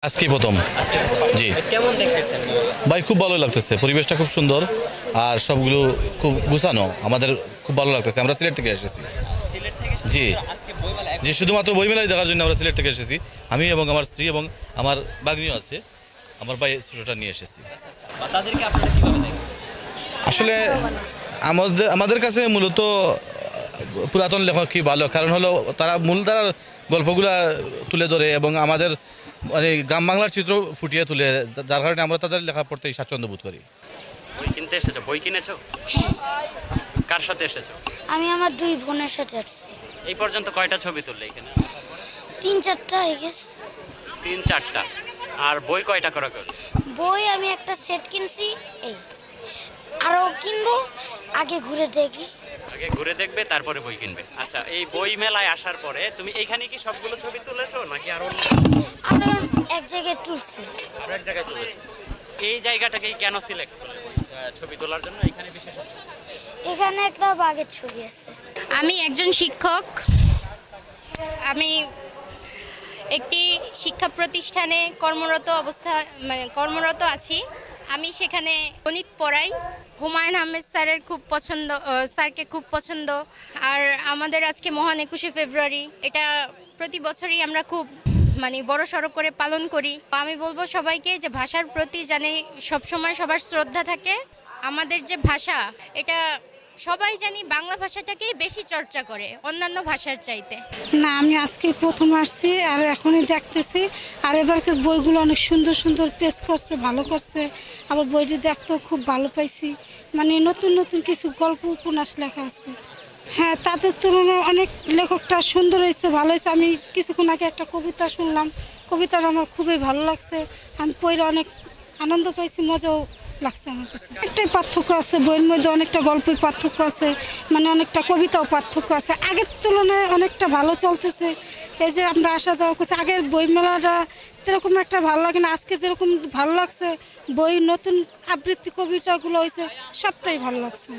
আজকে প্রথম। জি কেমন দেখতেছেন? ভাই, খুব ভালো লাগতেছে, পরিবেশটা খুব সুন্দর আর সবগুলো খুব গুছানো, আমাদের খুব ভালো লাগতেছে। আমরা সিলেট থেকে এসেছি। সিলেট থেকে জি আজকে বইমেলা জি শুধুমাত্র বইমেলাই দেখার জন্য আমরা সিলেট থেকে এসেছি। আমি এবং আমার স্ত্রী এবং আমার বাগনিও আছে, আমার ভাই ছোটোটা নিয়ে এসেছি। তাদেরকে আপনারা কিভাবে দেখেন? আসলে আমাদের কাছে মূলত পুরাতন লেখকই ভালো, কারণ হলো তারা মূলধারার গল্পগুলা তুলে ধরে এবং আমাদের মানে গ্রাম বাংলার চিত্র ফুটিয়ে তুলে, যার কারণে আমরা তাদের লেখা পড়তেই স্বাচ্ছন্দ্য বোধ করি। বই কিনতে এসেছো? বই কিনেছো? কার সাথে এসেছো? আমি আমার দুই বোনের সাথে আসছি। এই পর্যন্ত কয়টা ছবি তুললে এখানে? 3-4টা হয়ে গেছে। 3-4টা। আর বই কয়টা করে? বই আমি একটা সেট কিনছি, এই আরও কিনবো, আগে ঘুরে দেখি। আগে ঘুরে দেখবে, তারপরে বই কিনবে। আচ্ছা, এই বই মেলায় আসার পরে তুমি এইখানে কি সবগুলো ছবি তুলেছো নাকি আরো আরও এক জায়গায় তুলছি। আরো এক জায়গায় তুলেছো? এই জায়গাটাকেই কেন সিলেক্ট করলে ছবি তোলার জন্য? এখানে বিশেষ এখানে একটা বাঘের ছবি আছে। আমি একজন শিক্ষক। আমি একটি শিক্ষা প্রতিষ্ঠানে কর্মরত আছি। আমি সেখানে গণিত পড়াই। হুমায়ুন আহমেদ স্যারকে খুব পছন্দ। আর আমাদের আজকে মহান 21শে ফেব্রুয়ারি, এটা প্রতি বছরই আমরা খুব বড় সড়ো করে পালন করি। আমি বলবো সবাইকে যে ভাষার প্রতি জানে সবসময় সবার শ্রদ্ধা থাকে। আমাদের যে ভাষা, এটা সবাই জানি বাংলা ভাষাটাকেই বেশি চর্চা করে অন্যান্য ভাষার চাইতে। না, আমি আজকে প্রথম আসছি আর এখনই দেখতেছি। আর এবারকার বইগুলো অনেক সুন্দর সুন্দর পেশ করছে, ভালো করছে। আবার বইটি দেখতেও খুব ভালো পাইছি, নতুন নতুন কিছু গল্প উপন্যাস লেখা আছে। হ্যাঁ, তাদের তুলনায় অনেক লেখকটা সুন্দর হয়েছে, ভালো হয়েছে। আমি কিছুক্ষণ আগে একটা কবিতা শুনলাম, কবিতাটা আমার খুবই ভালো লাগছে। আমি পড়ে অনেক আনন্দ পাইছি, মজাও লাগছে আমার কাছে। একটাই পার্থক্য আছে, বইয়ের মধ্যে অনেকটা গল্পের পার্থক্য আছে, অনেকটা কবিতাও পার্থক্য আছে। আগের তুলনায় অনেকটা ভালো চলতেছে। এই যে আমরা আসা যাওয়া করছি, আগের বইমেলাটা এরকম একটা ভালো লাগে না, আজকে যেরকম ভালো লাগছে। বই নতুন আবৃত্তি কবিতাগুলো হয়েছে, সবটাই ভালো লাগছে।